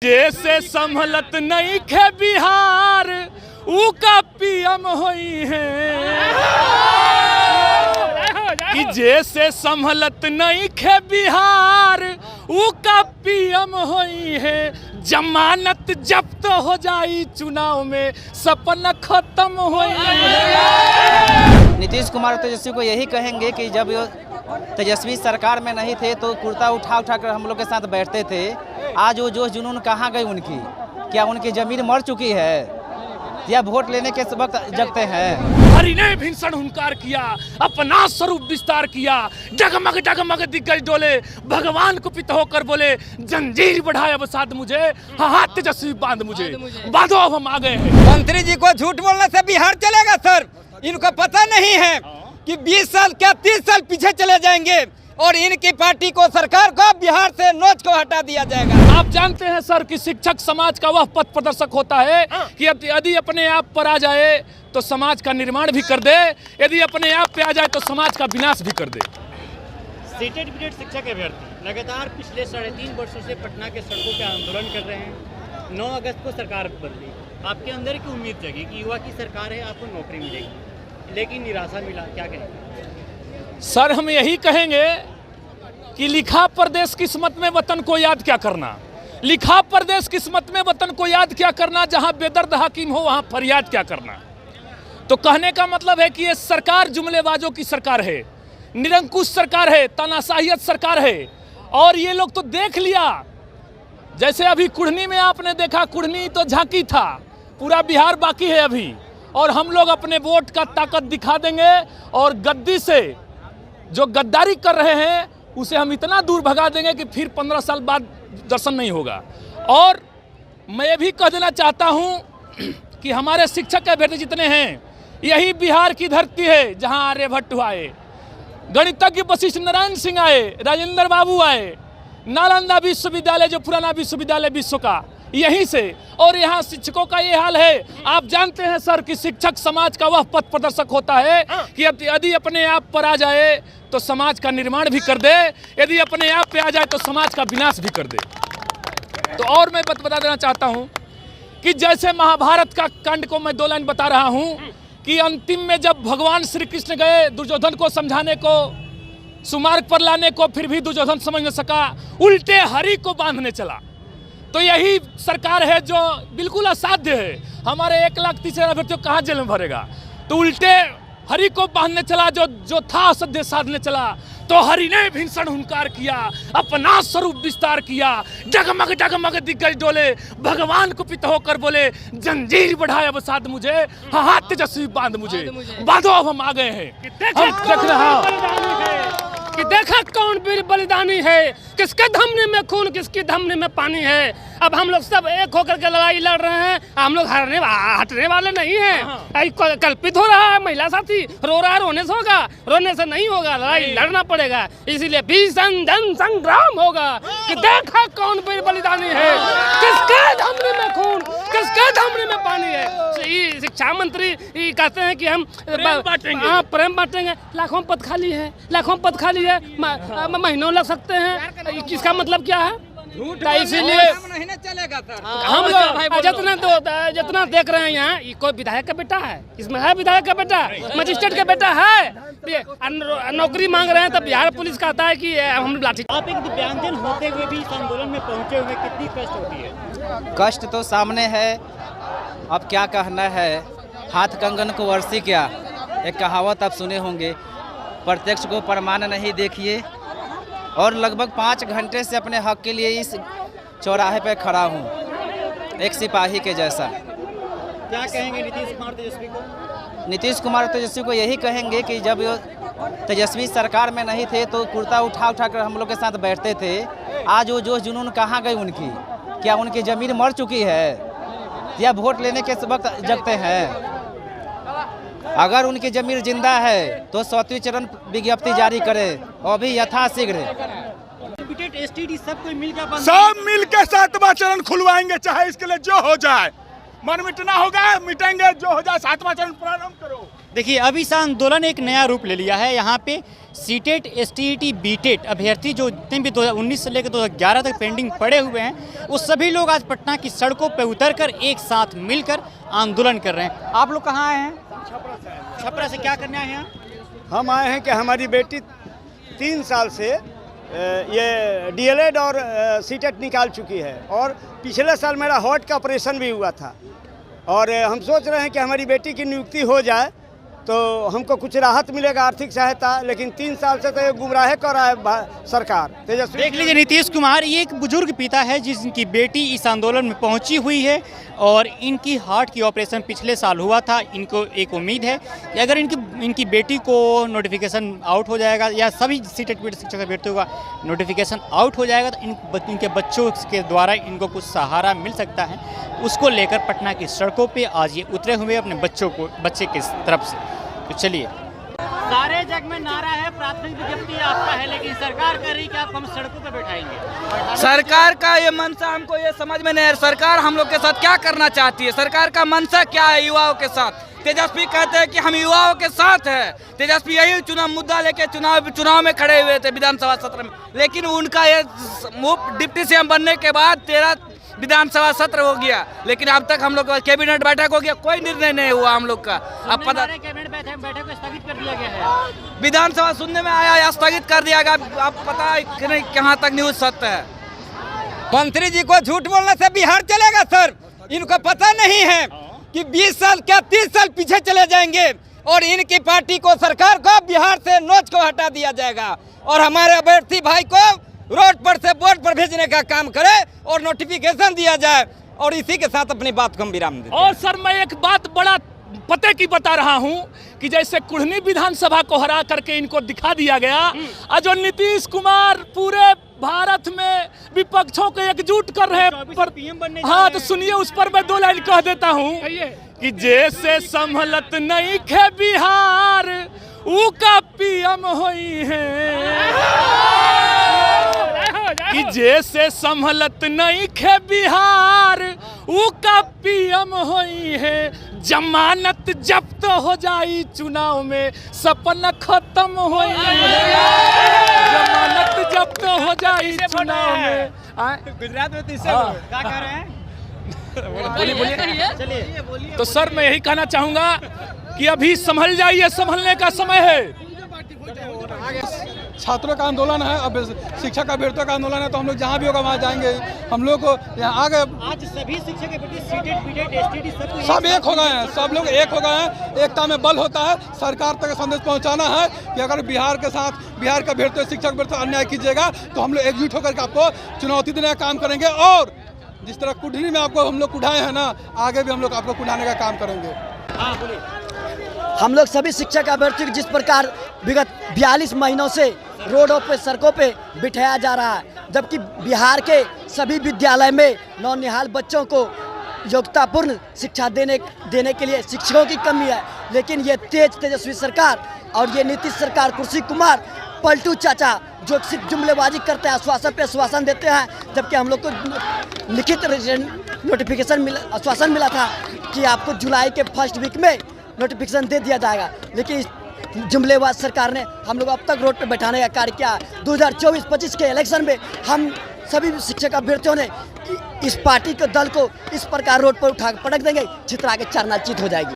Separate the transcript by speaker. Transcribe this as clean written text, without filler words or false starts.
Speaker 1: जैसे संभलत नहीं खे बिहार ऊ का पीएम होई है कि जैसे संभलत नहीं खे बिहार ऊ का पीएम होई है। जमानत जब्त हो जाई चुनाव में सपना खत्म होई है।
Speaker 2: नीतीश कुमार तेजस्वी को यही कहेंगे कि जब तेजस्वी सरकार में नहीं थे तो कुर्ता उठा उठा कर हम लोग के साथ बैठते थे। आज वो जोश जुनून कहाँ गई उनकी? क्या उनकी जमीन मर चुकी है या वोट लेने के वक्त जगते हैं?
Speaker 1: हरि ने भीषण हुंकार किया, अपना स्वरूप विस्तार किया, डगमग डगमग दिग्गज डोले, भगवान को पित होकर बोले जंजीर बढ़ाए अब साथ मुझे, हाथ तेजस्वी बांध मुझे, बांधो अब हम आ गए हैं।
Speaker 3: मंत्री जी को झूठ बोलने से बिहार चलेगा सर? इनको पता नहीं है कि 20 साल क्या 30 साल पीछे चले जाएंगे और इनकी पार्टी को सरकार को बिहार से नोच को हटा दिया जाएगा।
Speaker 1: आप जानते हैं सर कि शिक्षक समाज का वह पथ प्रदर्शक होता है कि यदि अपने आप पर आ जाए तो समाज का निर्माण भी कर दे, यदि अपने आप पे आ जाए तो समाज का विनाश भी कर दे।
Speaker 4: सीटेड बीटेड शिक्षक अभ्यर्थी लगातार पिछले 3.5 वर्षों से पटना के सड़कों पे आंदोलन कर रहे हैं। 9 अगस्त को सरकार बदली, आपके अंदर की उम्मीद जगी कि युवा की सरकार है, आपको नौकरी मिलेगी, लेकिन निराशा मिला, क्या कहेंगे?
Speaker 1: सर हम यही कहेंगे कि लिखा परदेश किस्मत में वतन को याद क्या करना, लिखा परदेश किस्मत में वतन को याद क्या करना, जहां बेदर्द हाकिम हो वहां फरियाद क्या करना। तो कहने का मतलब है कि ये सरकार जुमलेबाजों की सरकार है, निरंकुश सरकार है, तानाशाहियत सरकार है। और ये लोग तो देख लिया, जैसे अभी कुढ़नी में आपने देखा, कुढ़नी तो झांकी था, पूरा बिहार बाकी है अभी। और हम लोग अपने वोट का ताकत दिखा देंगे और गद्दी से जो गद्दारी कर रहे हैं उसे हम इतना दूर भगा देंगे कि फिर 15 साल बाद दर्शन नहीं होगा। और मैं भी कह देना चाहता हूं कि हमारे शिक्षक अभ्यर्थी जितने हैं, यही बिहार की धरती है जहां आर्यभट्ट आए, गणितज्ञ वशिष्ठ नारायण सिंह आए, राजेंद्र बाबू आए, नालंदा विश्वविद्यालय जो पुराना विश्वविद्यालय विश्व का, यहीं से। और यहाँ शिक्षकों का ये हाल है। आप जानते हैं सर कि शिक्षक समाज का वह पथ प्रदर्शक होता है कि यदि अपने आप पर आ जाए तो समाज का निर्माण भी कर दे, यदि अपने आप पे आ जाए तो समाज का विनाश भी कर दे। तो और मैं बता देना चाहता हूँ कि जैसे महाभारत का कांड को मैं 2 लाइन बता रहा हूँ कि अंतिम में जब भगवान श्री कृष्ण गए दुर्योधन को समझाने को, सुमार्ग पर लाने को, फिर भी दुर्योधन समझ न सका, उल्टे हरि को बांधने चला। तो यही सरकार है जो बिल्कुल असाध्य है। हमारे 1,30,000 अभ्यर्थियों कहाँ जेल में भरेगा? तो उल्टे हरि को बांधने चला, जो था असाध्य साधने चला। तो हरि ने भीषण हुंकार किया, अपना स्वरूप विस्तार किया, डगमग डगमग दिग्गज डोले, भगवान को पित होकर बोले जंजीर बढ़ाए अब साथ मुझे, हाथ तेजस्वी बांध मुझे, बांधो अब हम आ गए हैं। देख रहा
Speaker 5: कि देखा कौन वीर बलिदानी है, किसके धमनी में खून, किसकी धमनी में पानी है। अब हम लोग सब एक होकर के लड़ाई लड़ रहे हैं, हम लोग हटने वाले नहीं हैं। कल्पित हो रहा है महिला साथी, रो रहा है, रोने से होगा? रोने से नहीं होगा, लड़ाई लड़ना पड़ेगा। इसीलिए भीषण जन संग्राम होगा कि देखा कौन वीर बलिदानी है, किसके धमनी में खून, किसके धमनी में पानी है। शिक्षा मंत्री कहते हैं कि हम प्रेम बांटेंगे। लाखों पद खाली है, लाखों पद खाली है, महीनों लग सकते हैं। इसका मतलब क्या है? इसीलिए हम लोग जितना देख रहे हैं यहाँ, कोई विधायक का बेटा है, इसमें है विधायक का बेटा, मजिस्ट्रेट का बेटा है, नौकरी मांग रहे हैं तब बिहार पुलिस कहता है कि हम लाठी।
Speaker 4: आप एक दिव्यांगजन होते हुए भी इस आंदोलन में पहुंचे हुए, कितनी कष्ट होती है?
Speaker 2: कष्ट तो सामने है, अब क्या कहना है, हाथ कंगन को वर्षी क्या, एक कहावत आप सुने होंगे, प्रत्यक्ष को प्रमाण नहीं देखिए। और लगभग 5 घंटे से अपने हक के लिए इस चौराहे पर खड़ा हूँ, एक सिपाही के जैसा।
Speaker 4: क्या कहेंगे नीतीश कुमार तेजस्वी को?
Speaker 2: नीतीश कुमार तेजस्वी को यही कहेंगे कि जब तेजस्वी सरकार में नहीं थे तो कुर्ता उठा उठा कर हम लोग के साथ बैठते थे। आज वो जोश जुनून कहाँ गई उनकी? क्या उनकी जमीन मर चुकी है या वोट लेने के वक्त जगते हैं? अगर उनकी जमीन जिंदा है तो 7वीं चरण विज्ञप्ति जारी करे और भी यथाशीघ्र।
Speaker 1: सब मिल के 7वां चरण खुलवाएंगे, चाहे इसके लिए जो हो जाए। मन मिटना होगा मिटेंगे, जो हो जाए 7वां चरण प्रारंभ करो।
Speaker 4: देखिए, अब इस आंदोलन एक नया रूप ले लिया है। यहाँ पे सीटेट, एसटीईटी, बीटेट अभ्यर्थी जो जितने भी 2019 से लेकर 2011 तक पेंडिंग पड़े हुए हैं, वो सभी लोग आज पटना की सड़कों पर उतरकर एक साथ मिलकर आंदोलन कर रहे हैं। आप लोग कहाँ आए हैं? छपरा से। क्या करने आए हैं?
Speaker 6: हम आए हैं कि हमारी बेटी 3 साल से ये डीएलएड और सीटेट निकाल चुकी है और पिछले साल मेरा हार्ट का ऑपरेशन भी हुआ था और हम सोच रहे हैं कि हमारी बेटी की नियुक्ति हो जाए तो हमको कुछ राहत मिलेगा, आर्थिक सहायता। लेकिन 3 साल से तो ये गुमराह कर रहा है सरकार। तेजस्वी
Speaker 4: देख लीजिए, नीतीश कुमार ये एक बुजुर्ग पिता है जिनकी बेटी इस आंदोलन में पहुंची हुई है और इनकी हार्ट की ऑपरेशन पिछले साल हुआ था। इनको एक उम्मीद है कि अगर इनकी बेटी को नोटिफिकेशन आउट हो जाएगा या सभी सीटेट शिक्षक अभ्यर्थियों का नोटिफिकेशन आउट हो जाएगा तो इनके बच्चों के द्वारा इनको कुछ सहारा मिल सकता है। उसको लेकर पटना की सड़कों पर आज ये उतरे हुए अपने बच्चे की तरफ से। तो चलिए,
Speaker 7: सारे जग में नारा है प्राथमिक विज्ञप्ति आपका है, लेकिन सरकार कह रही कि आप हम सड़कों पे बैठाएंगे।
Speaker 3: सरकार का ये मनसा हमको ये समझ में नहीं है। सरकार हम लोग के साथ क्या करना चाहती है? सरकार का मनसा क्या है युवाओं के साथ? तेजस्वी कहते हैं कि हम युवाओं के साथ हैं। तेजस्वी यही चुनाव मुद्दा लेके चुनाव में खड़े हुए थे विधानसभा सत्र में, लेकिन उनका ये डिप्टी सीएम बनने के बाद 13 विधानसभा सत्र हो गया, लेकिन अब तक हम लोग का कैबिनेट बैठक हो गया, कोई निर्णय नहीं हुआ हम लोग का। अब पता
Speaker 7: कैबिनेट बैठक को स्थगित कर दिया गया है।
Speaker 3: विधानसभा सुनने में आया या स्थगित कर दिया गया, अब पता नहीं कहाँ तक न्यूज सत्य है। मंत्री जी को झूठ बोलने से बिहार चलेगा सर? इनको पता नहीं है कि 20 साल क्या 30 साल पीछे चले जाएंगे और इनकी पार्टी को, सरकार को बिहार से नोच को हटा दिया जाएगा और हमारे अभ्यर्थी भाई को रोड पर से बोर्ड पर भेजने का काम करे और नोटिफिकेशन दिया जाए। और इसी के साथ अपनी बात को हम विराम देते हैं।
Speaker 1: और सर, मैं एक बात बड़ा पते की बता रहा हूं कि जैसे कुढ़नी विधानसभा को हरा करके इनको दिखा दिया गया, और जो नीतीश कुमार पूरे भारत में विपक्षों को एकजुट कर रहे हैं। हाँ, तो सुनिए, उस पर मैं 2 लाइन कह देता हूं कि जैसे संभलत नहीं खे बिहार ऊ का पीएम होई है, कि जैसे संभलत नहीं खे बिहार ऊ का पीएम होई है। जमानत जब्त हो जाई चुनाव में सपना खत्म होई है। जमानत जब्त हो जाई चुनाव में।
Speaker 7: गुजरात में क्या कह रहे हैं?
Speaker 1: बोलिए। तो सर, मैं यही कहना चाहूंगा कि अभी संभल जाइए, संभलने का समय है।
Speaker 8: छात्रों का आंदोलन है, अब शिक्षक अभ्यर्थियों का आंदोलन है, तो हम लोग जहाँ भी होगा वहाँ जाएंगे। हम लोग को यहाँ आगे
Speaker 4: आज सभी शिक्षक के प्रति सीटेट, बीटेट, एसटीटी
Speaker 8: सब एक हो गए हैं। सब लोग एक हो गए हैं। एकता में बल होता है। सरकार तक संदेश पहुँचाना है कि अगर बिहार के साथ बिहार का अभ्यर्थी, शिक्षक अभ्यर्थी अन्याय कीजिएगा तो हम लोग एकजुट होकर के आपको चुनौती देने का काम करेंगे। और जिस तरह कुढ़नी में आपको हम लोग कुढ़ाए हैं ना, आगे भी हम लोग आपको कुढ़ाने का काम करेंगे।
Speaker 4: हाँ, बोलिए।
Speaker 9: हम लोग सभी शिक्षक अभ्यर्थी जिस प्रकार विगत 42 महीनों से रोडों पे, सड़कों पे बिठाया जा रहा है, जबकि बिहार के सभी विद्यालय में नौनिहाल बच्चों को योग्यतापूर्ण शिक्षा देने के लिए शिक्षकों की कमी है। लेकिन ये तेजस्वी सरकार और ये नीतीश सरकार, कुर्सी कुमार, पलटू चाचा जो सिर्फ जुमलेबाजी करते हैं, आश्वासन पे आश्वासन देते हैं, जबकि हम लोग को लिखित नोटिफिकेशन आश्वासन मिला था कि आपको जुलाई के फर्स्ट वीक में नोटिफिकेशन दे दिया जाएगा। लेकिन जुमलेबाज सरकार ने हम लोग अब तक रोड पे बैठाने का कार्य किया। 2024-25 के इलेक्शन में हम सभी शिक्षक अभ्यर्थियों ने इस पार्टी के दल को इस प्रकार रोड पर उठा पटक देंगे, चित्रा के चरनाचीत हो जाएगी।